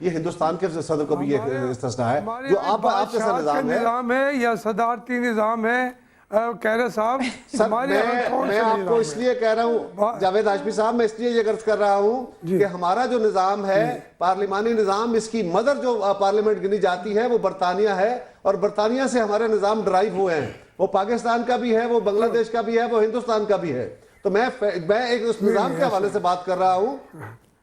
یہ ہندوستان کے صدر کو بھی یہ استثنا ہے جو آپ جیسا نظام ہے یا صدارتی نظام ہے کیرا صاحب؟ میں آپ کو اس لیے کہہ رہا ہوں جاوید ہاشمی صاحب، میں اس لیے یہ عرض کر رہا ہوں کہ ہمارا جو نظام ہے پارلیمانی نظام، اس کی مدر جو پارلیمنٹ گنی جاتی ہے وہ برطانیہ ہے، اور برطانیہ سے ہمارے نظام ڈرائیو ہوئے ہیں، وہ پاکستان کا بھی ہے، وہ بنگلہ دیش کا بھی ہے، وہ ہندوستان کا بھی ہے۔ تو میں ایک اس نظام کے حوالے سے بات کر رہا ہوں۔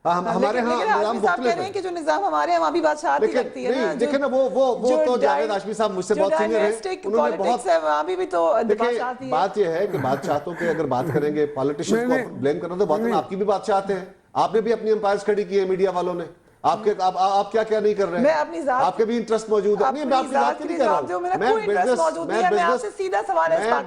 ہمارے ہاں نظام مختلف ہے کہ جو نظام ہمارے ہاں بھی بادشاہت ہی لگتی ہے نا، دیکھیں نا وہ تو جاوید ہاشمی صاحب مجھ سے بہت سینئر ہیں، انہوں نے بہت دیکھیں بات یہ ہے کہ بادشاہتوں پہ اگر بات کریں گے پالیٹیشنز کو بلیم کرنا تو بات ہے، آپ کی بھی بادشاہت ہیں، آپ نے بھی اپنی امپائرز کھڑی کی ہیں میڈیا والوں نے، آپ کیا کیا نہیں کر رہے ہیں، آپ کے بھی انٹرسٹ موجود ہے۔ نہیں میں آپ کی ذات کی نہیں کر رہا ہوں، میں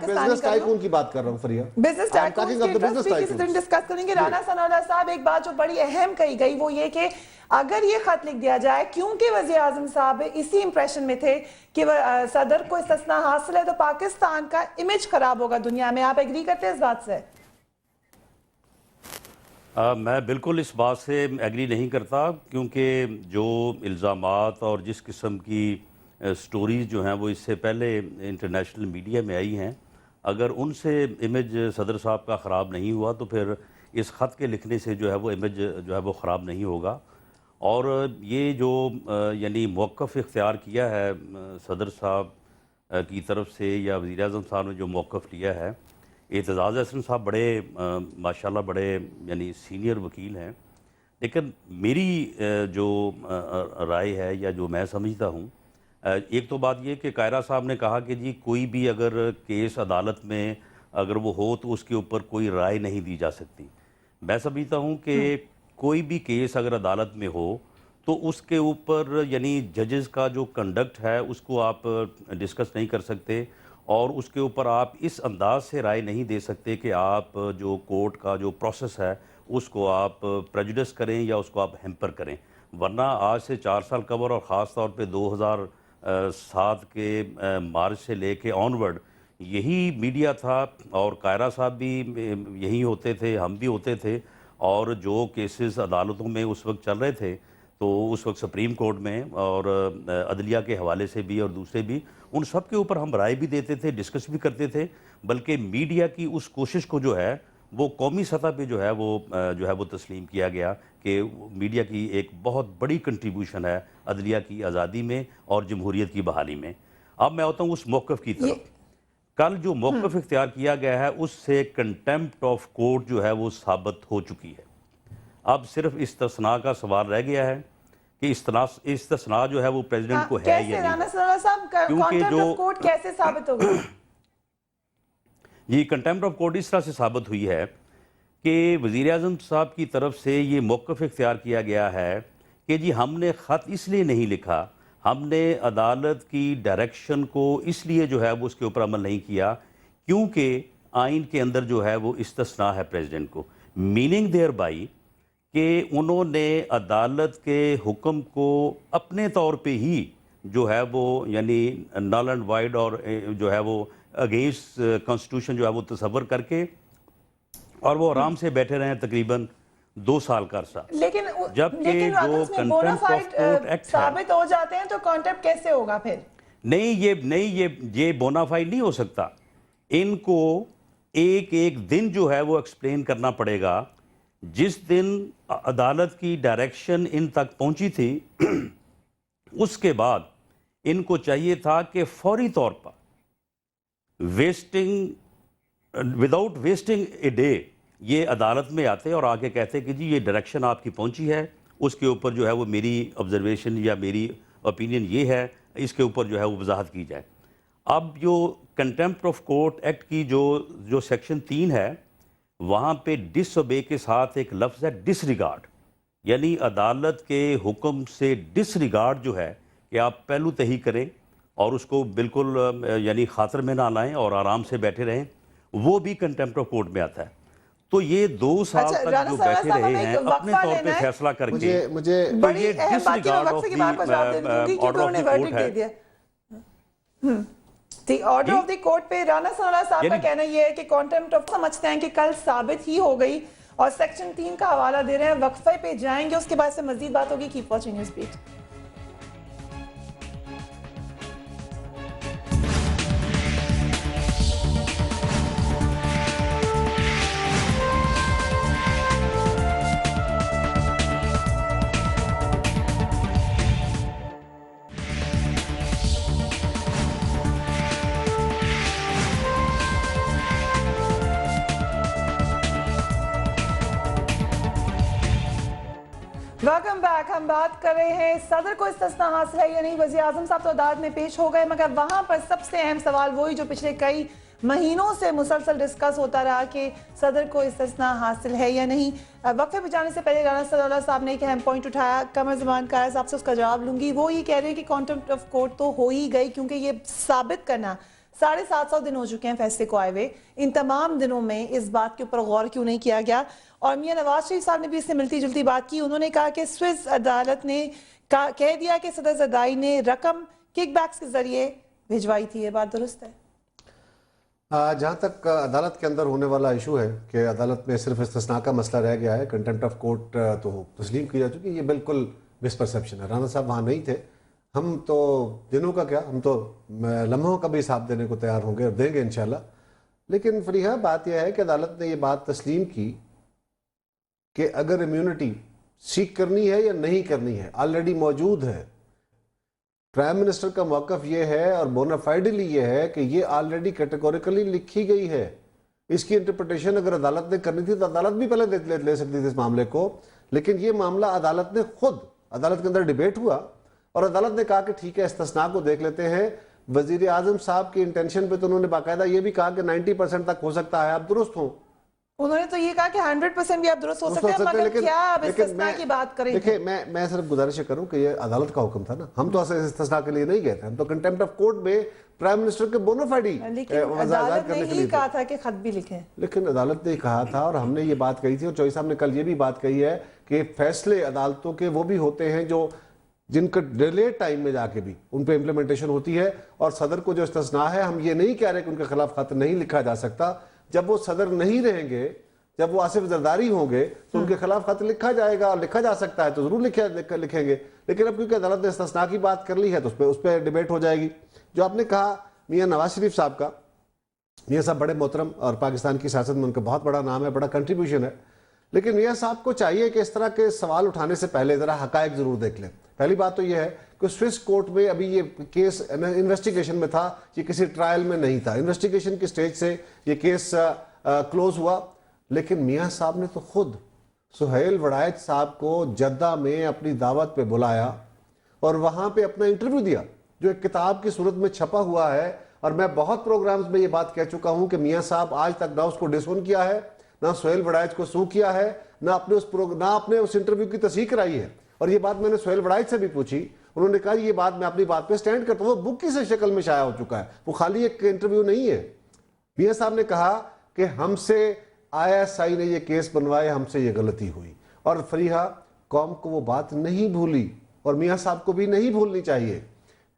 بزنس ٹائکون کی بات کر رہا ہوں فریہ، بزنس ٹائکونز کے انٹرسٹ بھی کسی دن ڈسکس کریں گے۔ رانا ثناءاللہ صاحب ایک بات جو بڑی اہم کہی گئی وہ یہ کہ اگر یہ خط لکھ دیا جائے، کیونکہ وزیر اعظم صاحب اسی امپریشن میں تھے کہ صدر کو استثناء حاصل ہے تو پاکستان کا امیج خراب ہوگا دنیا میں، آپ ایگری کرتے ہیں اس بات سے؟ میں بالکل اس بات سے ایگری نہیں کرتا، کیونکہ جو الزامات اور جس قسم کی سٹوریز جو ہیں وہ اس سے پہلے انٹرنیشنل میڈیا میں آئی ہیں، اگر ان سے امیج صدر صاحب کا خراب نہیں ہوا تو پھر اس خط کے لکھنے سے جو ہے وہ امیج جو ہے وہ خراب نہیں ہوگا۔ اور یہ جو یعنی موقف اختیار کیا ہے صدر صاحب کی طرف سے یا وزیر اعظم صاحب نے جو موقف لیا ہے، اعتزاز احسن صاحب بڑے ماشاءاللہ بڑے یعنی سینئر وکیل ہیں، لیکن میری جو رائے ہے یا جو میں سمجھتا ہوں، ایک تو بات یہ کہ کائرہ صاحب نے کہا کہ جی کوئی بھی اگر کیس عدالت میں اگر وہ ہو تو اس کے اوپر کوئی رائے نہیں دی جا سکتی۔ میں سمجھتا ہوں کہ کوئی بھی کیس اگر عدالت میں ہو تو اس کے اوپر یعنی ججز کا جو کنڈکٹ ہے اس کو آپ ڈسکس نہیں کر سکتے، اور اس کے اوپر آپ اس انداز سے رائے نہیں دے سکتے کہ آپ جو کورٹ کا جو پروسیس ہے اس کو آپ پریجوڈس کریں یا اس کو آپ ہیمپر کریں۔ ورنہ آج سے 4 سال قبل اور خاص طور پہ 2007 کے مارچ سے لے کے آنورڈ یہی میڈیا تھا، اور کائرہ صاحب بھی یہی ہوتے تھے، ہم بھی ہوتے تھے، اور جو کیسز عدالتوں میں اس وقت چل رہے تھے تو اس وقت سپریم کورٹ میں اور عدلیہ کے حوالے سے بھی اور دوسرے بھی، ان سب کے اوپر ہم رائے بھی دیتے تھے، ڈسکس بھی کرتے تھے، بلکہ میڈیا کی اس کوشش کو جو ہے وہ قومی سطح پہ جو ہے وہ تسلیم کیا گیا کہ میڈیا کی ایک بہت بڑی کنٹریبیوشن ہے عدلیہ کی آزادی میں اور جمہوریت کی بحالی میں۔ اب میں آتا ہوں اس موقف کی طرف۔ کل جو موقف اختیار کیا گیا ہے اس سے کنٹیمپٹ آف کورٹ جو ہے وہ ثابت ہو چکی ہے۔ اب صرف استثناء کا سوال رہ گیا ہے کہ استثناء جو ہے وہ پریزیڈنٹ کو ہے یا نہیں، کیونکہ جو کورٹ کیسے ثابت ہوگا؟ یہ کنٹیمپٹ آف کورٹ اس طرح سے ثابت ہوئی ہے کہ وزیر اعظم صاحب کی طرف سے یہ موقف اختیار کیا گیا ہے کہ جی ہم نے خط اس لیے نہیں لکھا، ہم نے عدالت کی ڈائریکشن کو اس لیے جو ہے وہ اس کے اوپر عمل نہیں کیا کیونکہ آئین کے اندر جو ہے وہ استثناء ہے پریزیڈنٹ کو، میننگ دیئر بائی کہ انہوں نے عدالت کے حکم کو اپنے طور پہ ہی جو ہے وہ یعنی نل اینڈ وائڈ اور جو ہے وہ اگینسٹ کانسٹیٹیوشن جو ہے وہ تصور کر کے، اور وہ آرام سے بیٹھے رہے ہیں تقریباً 2 سال کا عرصہ۔ لیکن جبکہ جو کنٹیمپٹ آف کورٹ ایکٹ ثابت ہو جاتے ہیں تو کنٹیمپٹ کیسے ہوگا پھر؟ یہ بونافائیڈ نہیں ہو سکتا، ان کو ایک دن جو ہے وہ ایکسپلین کرنا پڑے گا۔ جس دن عدالت کی ڈائریکشن ان تک پہنچی تھی اس کے بعد ان کو چاہیے تھا کہ فوری طور پر وداؤٹ ویسٹنگ اے ڈے یہ عدالت میں آتے اور آگے کہتے کہ جی یہ ڈائریکشن آپ کی پہنچی ہے، اس کے اوپر جو ہے وہ میری آبزرویشن یا میری اوپینین یہ ہے، اس کے اوپر جو ہے وہ وضاحت کی جائے۔ اب جو کنٹیمپٹ آف کورٹ ایکٹ کی جو سیکشن 3 ہے وہاں پہ ڈس اوبے کے ساتھ ایک لفظ ہے ڈس ریگارڈ، یعنی عدالت کے حکم سے ڈس ریگارڈ جو ہے کہ آپ پہلو تہی کریں اور اس کو بالکل یعنی خاطر میں نہ لائیں اور آرام سے بیٹھے رہیں، وہ بھی کنٹیمپٹ آف کورٹ میں آتا ہے۔ تو یہ 2 سال تک جو بیٹھے رہے ہیں اپنے طور پہ فیصلہ کر کے، تو یہ disregard of the order of the court ہے۔ آرڈر آف دی کورٹ پہ رانا ثناءاللہ صاحب کا کہنا یہ ہے کہ کنٹیمپٹ آف سمجھتے ہیں کہ کل ثابت ہی ہو گئی اور سیکشن 3 کا حوالہ دے رہے ہیں. وقفے پہ جائیں گے, اس کے بعد سے مزید بات ہوگی. Keep watching News Beat. Welcome back. ہم بات کر رہے ہیں صدر کو استثناء حاصل ہے یا نہیں. وزیر اعظم صاحب تو عدالت میں پیش ہو گئے, مگر وہاں پر سب سے اہم سوال وہی جو پچھلے کئی مہینوں سے مسلسل ڈسکس ہوتا رہا کہ صدر کو استثناء حاصل ہے یا نہیں. وقفے پہ جانے سے پہلے رانا ثناءاللہ صاحب نے ایک اہم پوائنٹ اٹھایا. قمر زمان قائر صاحب سے اس کا جواب لوں گی. وہ یہ کہہ رہے ہیں کہ کنٹمپٹ آف کورٹ تو ہو ہی گئی, کیونکہ یہ ثابت کرنا 750 دن ہو چکے ہیں فیصلے کو آئے ہوئے. ان تمام دنوں میں اس بات کے اوپر غور کیوں نہیں کیا گیا. اور میاں نواز شریف صاحب نے بھی اس سے ملتی جلتی بات کی. انہوں نے کہا کہ سوئس عدالت نے کہہ دیا کہ صدر زرداری نے رقم کک بیکس کے ذریعے بھیجوائی تھی. یہ بات درست ہے؟ جہاں تک عدالت کے اندر ہونے والا ایشو ہے کہ عدالت میں صرف استثناء کا مسئلہ رہ گیا ہے, کنٹمپٹ آف کورٹ تو تسلیم کی جا چکی, یہ بالکل مس پرسیپشن ہے. رانا صاحب وہاں نہیں تھے. ہم تو دنوں کا کیا, ہم تو لمحوں کا بھی حساب دینے کو تیار ہوں گے اور دیں گے انشاءاللہ. لیکن فریحہ بات یہ ہے کہ عدالت نے یہ بات تسلیم کی کہ اگر امیونٹی سیک کرنی ہے یا نہیں کرنی ہے, آلریڈی موجود ہے. پرائم منسٹر کا موقف یہ ہے اور بونافائیڈلی یہ ہے کہ یہ آلریڈی کیٹیگوریکلی لکھی گئی ہے. اس کی انٹرپریٹیشن اگر عدالت نے کرنی تھی تو عدالت بھی پہلے لے سکتی تھی اس معاملے کو. لیکن یہ معاملہ عدالت نے خود, عدالت کے اندر ڈیبیٹ ہوا اور عدالت نے کہا کہ ٹھیک ہے استثناء کو دیکھ لیتے ہیں. وزیر اعظم صاحب کی انٹینشن پہ تو انہوں نے باقاعدہ یہ بھی کہا کہ 90% تک ہو سکتا ہے آپ درست ہوں. انہوں نے تو یہ کہا کہ 100% بھی آپ درست ہو سکتے ہیں, مگر کیا آپ استثناء کی بات کریں؟ دیکھیں میں صرف گزارش کروں کہ یہ عدالت کا حکم تھا نا, ہم تو استثناء کے لیے نہیں گئے تھے. ہم تو کنٹمپٹ آف کورٹ میں پرائم منسٹر کے بونافائیڈی عدالت نے ہی کہا تھا کہ خط بھی لکھیں. لیکن عدالت نے کہا تھا اور ہم نے یہ بات کہی تھی, اور چوہی صاحب نے کل یہ بھی بات کہی ہے کہ فیصلے عدالتوں کے وہ بھی ہوتے ہیں جو جن کا ڈیلے ٹائم میں جا کے بھی ان پہ امپلیمنٹیشن ہوتی ہے. اور صدر کو جو استثناء ہے, ہم یہ نہیں کہہ رہے کہ ان کے خلاف خط نہیں لکھا جا سکتا. جب وہ صدر نہیں رہیں گے, جب وہ آصف زرداری ہوں گے تو ان کے خلاف خط لکھا جائے گا, اور لکھا جا سکتا ہے تو ضرور لکھیں گے. لیکن اب کیونکہ عدالت نے استثناء کی بات کر لی ہے تو اس پہ ڈیبیٹ ہو جائے گی. جو آپ نے کہا میاں نواز شریف صاحب کا, میاں صاحب بڑے محترم اور پاکستان کی سیاست میں ان کا بہت بڑا نام ہے, بڑا کنٹریبیوشن ہے. لیکن میاں صاحب کو چاہیے کہ اس طرح کے سوال اٹھانے سے پہلے ذرا حقائق ضرور دیکھ لیں. پہلی بات تو یہ ہے کہ سوئس کورٹ میں ابھی یہ کیس انویسٹیگیشن میں تھا, یہ کسی ٹرائل میں نہیں تھا. انویسٹیگیشن کی سٹیج سے یہ کیس کلوز ہوا. لیکن میاں صاحب نے تو خود سہیل وڑائچ صاحب کو جدہ میں اپنی دعوت پہ بلایا اور وہاں پہ اپنا انٹرویو دیا, جو ایک کتاب کی صورت میں چھپا ہوا ہے. اور میں بہت پروگرامز میں یہ بات کہہ چکا ہوں کہ میاں صاحب آج تک نہ اس کو ڈسون کیا ہے, نہ سہیل وڑائچ کو سو کیا ہے, نہ اپنے اس انٹرویو کی تصحیح کرائی ہے. اور یہ بات میں نے سہیل وڑائچ سے بھی پوچھی, انہوں نے کہا یہ بات میں اپنی بات پہ سٹینڈ کرتا ہوں. وہ بک کی سے شکل میں شائع ہو چکا ہے, وہ خالی ایک انٹرویو نہیں ہے. میاں صاحب نے کہا کہ ہم سے ISI نے یہ کیس بنوائے, ہم سے یہ غلطی ہوئی. اور فریحہ قوم کو وہ بات نہیں بھولی, اور میاں صاحب کو بھی نہیں بھولنی چاہیے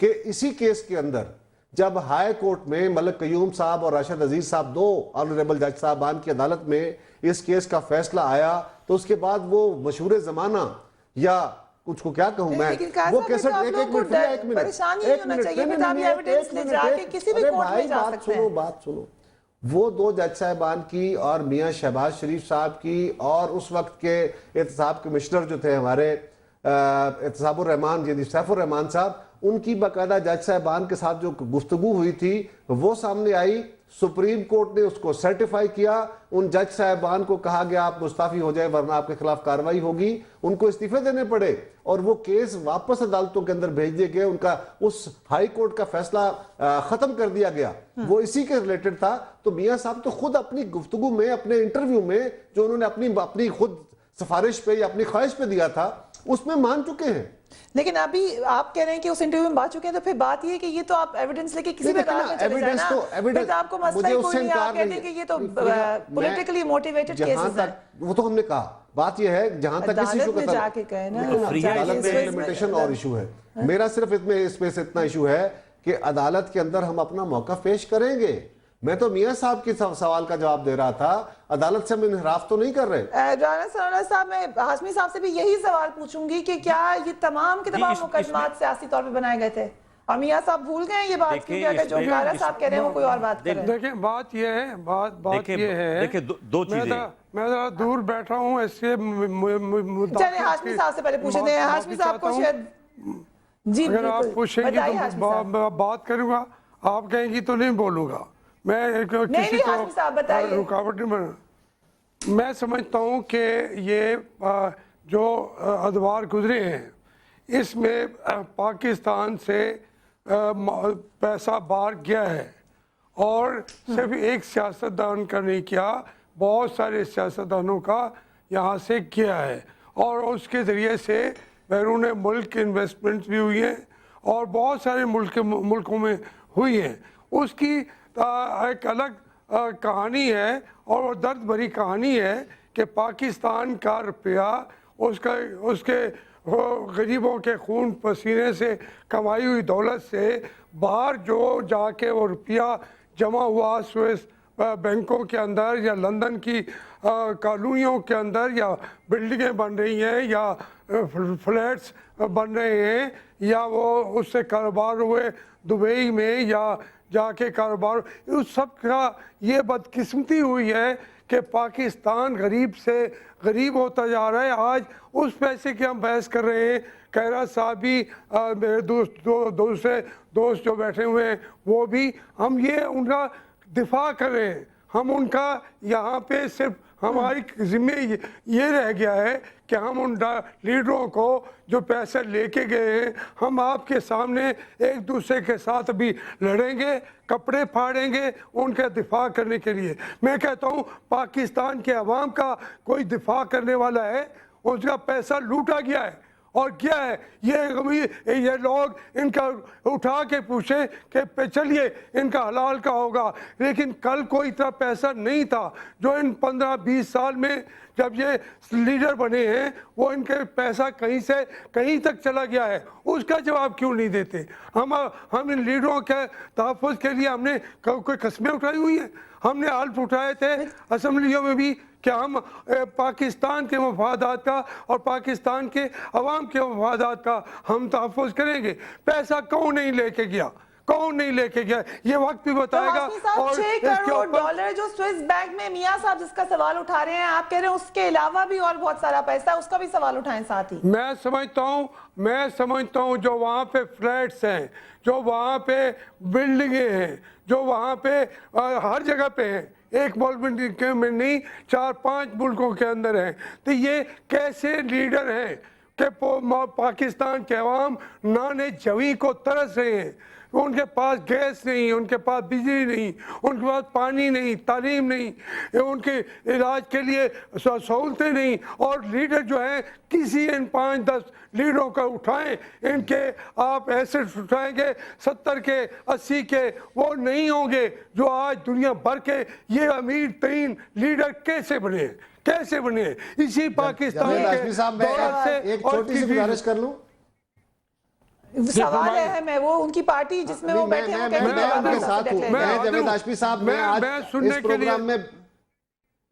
کہ اسی کیس کے اندر جب ہائی کورٹ میں ملک قیوم صاحب اور راشد عزیز صاحب, دو آنریبل جج صاحبان کی عدالت میں اس کیس کا فیصلہ آیا, تو اس کے بعد وہ مشہور زمانہ یا کچھ کو کیا کہوں میں, وہ کیسٹ ایک منٹ بات سنو. وہ دو جج صاحبان کی اور میاں شہباز شریف صاحب کی اور اس وقت کے احتساب کمشنر جو تھے ہمارے احتساب الرحمان, یعنی سیف الرحمان صاحب, ان کی باقاعدہ جج صاحبان کے ساتھ جو گفتگو ہوئی تھی وہ سامنے آئی. سپریم کورٹ نے اس کو سرٹیفائی کیا. ان جج صاحبان کو کہا گیا آپ مستعفی ہو جائے ورنہ آپ کے خلاف کارروائی ہوگی. ان کو استعفے دینے پڑے اور وہ کیس واپس عدالتوں کے اندر بھیج دیے گئے. ان کا اس ہائی کورٹ کا فیصلہ ختم کر دیا گیا, وہ اسی کے ریلیٹڈ تھا. تو میاں صاحب تو خود اپنی گفتگو میں, اپنے انٹرویو میں جو انہوں نے اپنی خود سفارش پہ یا اپنی خواہش پہ دیا تھا, اس میں مان چکے ہیں. لیکن ابھی آپ کہہ رہے ہیں کہ اس انٹرویو میں بات چکے ہیں, تو پھر بات یہ کہ یہ تو آپ ایویڈنس لے کے کسی بھی عدالت میں چلے جائیں نا, پھر آپ کو مسئلہ ہی کوئی نہیں. آپ کہتے ہیں کہ یہ تو پولیٹیکلی موٹیویٹڈ کیسز ہیں. وہ تو ہم نے کہا, بات یہ ہے جہاں تک اس ایشو کا جا کے کہے نا عدالت میں امپلیمنٹیشن اور ایشو ہے. میرا صرف اس میں اتنا ایشو ہے کہ عدالت کے اندر ہم اپنا موقف پیش کریں گے. میں تو میاں صاحب کے سوال کا جواب دے رہا تھا، عدالت سے ہم انحراف تو نہیں کر رہے۔ رانا ثناءاللہ صاحب، میں ہاشمی صاحب سے بھی یہی سوال پوچھوں گی کہ کیا یہ تمام کے تمام مقدمات سیاسی طور پہ بنائے گئے تھے؟ اور میاں صاحب بھول گئے ہیں یہ بات کی کہ اگر جو کارا صاحب کہہ رہے ہیں وہ کوئی اور بات کر رہے ہیں؟ دیکھیں بات یہ ہے، بات یہ ہے، دیکھیں دو چیزیں، میں ذرا دور بیٹھا ہوں اس سے چلیں ہاشمی صاحب سے پہلے پوچھیں دیں، ہاشمی صاحب کو شاید جی اگر آپ پوچھیں گی تو بات کروں گا، آپ کہیں گی تو نہیں بولوں گا، میں کسی کو رکاوٹ نہیں بنا۔ میں سمجھتا ہوں کہ یہ جو ادوار گزرے ہیں اس میں پاکستان سے پیسہ باہر گیا ہے، اور صرف ایک سیاستدان کا نہیں کیا، بہت سارے سیاستدانوں کا یہاں سے کیا ہے، اور اس کے ذریعے سے بیرون ملک انویسٹمنٹس بھی ہوئی ہیں اور بہت سارے ملکوں میں ہوئی ہیں۔ اس کی ایک الگ کہانی ہے اور درد بھری کہانی ہے کہ پاکستان کا روپیہ اس کے غریبوں کے خون پسینے سے کمائی ہوئی دولت سے باہر جو جا کے وہ روپیہ جمع ہوا سوئس بینکوں کے اندر یا لندن کی کالونیوں کے اندر یا بلڈنگیں بن رہی ہیں یا فلیٹس بن رہے ہیں یا وہ اس سے کاروبار ہوئے دبئی میں یا جا کے کاروبار، اس سب کا یہ بدقسمتی ہوئی ہے کہ پاکستان غریب سے غریب ہوتا جا رہا ہے۔ آج اس پیسے کی ہم بحث کر رہے ہیں، کیرا صاحب بھی، میرے دوسرے دوست جو بیٹھے ہوئے ہیں وہ بھی، ہم یہ ان کا دفاع کر رہے ہیں۔ ہم ان کا یہاں پہ صرف ہماری ذمہ یہ رہ گیا ہے کہ ہم ان لیڈروں کو جو پیسے لے کے گئے ہیں، ہم آپ کے سامنے ایک دوسرے کے ساتھ بھی لڑیں گے، کپڑے پھاڑیں گے ان کا دفاع کرنے کے لیے۔ میں کہتا ہوں پاکستان کے عوام کا کوئی دفاع کرنے والا ہے؟ اس کا پیسہ لوٹا گیا ہے، اور کیا ہے یہ لوگ ان کا اٹھا کے پوچھیں کہ چلیے ان کا حلال کا ہوگا، لیکن کل کوئی اتنا پیسہ نہیں تھا جو ان 15-20 سال میں جب یہ لیڈر بنے ہیں وہ ان کے پیسہ کہیں سے کہیں تک چلا گیا ہے، اس کا جواب کیوں نہیں دیتے؟ ہم ان لیڈروں کے تحفظ کے لیے ہم نے کوئی قسمیں اٹھائی ہوئی ہیں، ہم نے حلف اٹھائے تھے اسمبلیوں میں بھی کہ ہم پاکستان کے مفادات کا اور پاکستان کے عوام کے مفادات کا ہم تحفظ کریں گے۔ پیسہ کون نہیں لے کے گیا، کون نہیں لے کے گیا، یہ وقت بھی بتائے گا۔ اور 6 کروڑ ڈالر جو سوئس بینک میں میاں صاحب جس کا سوال اٹھا رہے ہیں، آپ کہہ رہے ہیں اس کے علاوہ بھی اور بہت سارا پیسہ، اس کا بھی سوال اٹھائیں ساتھ ہی۔ میں سمجھتا ہوں جو وہاں پہ فلیٹس ہیں، جو وہاں پہ بلڈنگیں ہیں، جو وہاں پہ ہر جگہ پہ ہیں، ایک ملک میں نہیں 4-5 ملکوں کے اندر ہیں، تو یہ کیسے لیڈر ہیں کہ پاکستان کے عوام نانے جویں کو ترس رہے ہیں؟ ان کے پاس گیس نہیں، ان کے پاس بجلی نہیں، ان کے پاس پانی نہیں، تعلیم نہیں، ان کے علاج کے لیے سہولتیں نہیں، اور لیڈر جو ہیں کسی ان 5-10 لیڈروں کا اٹھائیں، ان کے آپ ایسٹ اٹھائیں گے 70 کے 80 کے، وہ نہیں ہوں گے جو آج دنیا بھر کے یہ امیر ترین لیڈر کیسے بنے، کیسے بنے؟ اسی پاکستان کے دولت سے۔ ایک چھوٹی سی گزارش کر لوں، سوال اہم ہے، وہ ان کی پارٹی جس میں وہ بیٹھے ہیں، میں آپ کے ساتھ ہوں۔ میں جاوید ہاشمی صاحب، میں آج اس پروگرام میں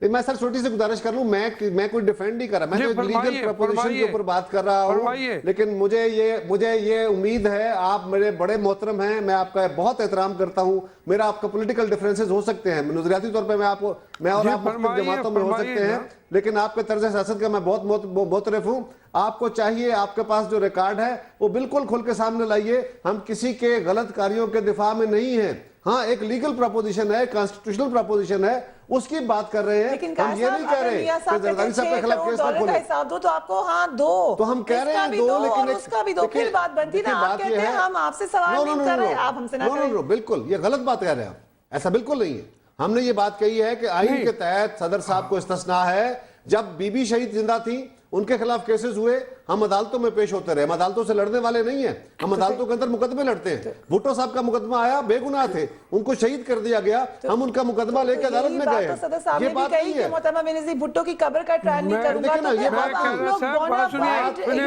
میں سر چھوٹی سی گزارش کر لوں، میں کوئی ڈیفینڈ نہیں کر رہا، میں تو لیگل پروپوزیشن کے اوپر بات کر رہا ہوں، لیکن مجھے یہ امید ہے، آپ میرے بڑے محترم ہیں، میں آپ کا بہت احترام کرتا ہوں، میرا آپ کا پولیٹیکل ڈیفرنسز ہو سکتے ہیں، نظریاتی طور پہ میں آپ مختلف جماعتوں میں ہو سکتے ہیں، لیکن آپ کے طرز سیاست کا میں بہت معترف ہوں۔ آپ کو چاہیے، آپ کے پاس جو ریکارڈ ہے وہ بالکل کھل کے سامنے لائیے، ہم کسی کے غلط کاریوں کے دفاع میں نہیں ہیں، ہاں ایک لیگل پروپوزیشن ہے، کانسٹیٹیوشنل پروپوزیشن ہے، اس کی بات کر رہے ہیں، ہم یہ نہیں کہہ رہے کہ زرداری صاحب کے خلاف کیس نہ کھولیں، حساب دو تو آپ کو ہاں دو، تو ہم کہہ رہے ہیں دو، لیکن اس کا بھی دو، پھر بات بنتی نا، آپ کہتے ہیں ہم آپ سے سوال نہیں کر رہے، آپ ہم سے نہ کریں۔ بالکل یہ غلط بات کہہ رہے ہیں آپ، ایسا بالکل نہیں ہے۔ ہم نے یہ بات کہی ہے کہ آئین کے تحت صدر صاحب کو استثناء ہے، جب بی بی شہید زندہ تھی ان کے خلاف کیسز ہوئے، ہم عدالتوں میں پیش ہوتے رہے، ہم عدالتوں سے لڑنے والے نہیں ہیں، ہم عدالتوں کے اندر مقدمے لڑتے ہیں۔ بھٹو صاحب کا مقدمہ آیا، بے گناہ تھے، ان کو شہید کر دیا گیا، ہم ان کا مقدمہ لے کے عدالت میں گئے ہیں، یہ بات نہیں ہے۔ محترمہ بینظیر بھٹو کی قبر کا ٹرائل نہیں کروں گا،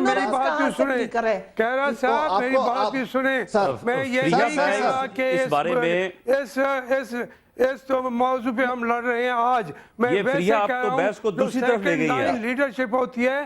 میری بات بھی سنیں، کیرا صاحب میری بات بھی سنیں، میں یہ کہوں گا کہ اس بارے میں اس موضوع پہ ہم لڑ رہے ہیں آج. میں یہ ویسے فریہ آپ کہہ تو رہا بحث کو ہوں جو دوسری طرف لے گئی ہے. لیڈرشپ ہوتی ہے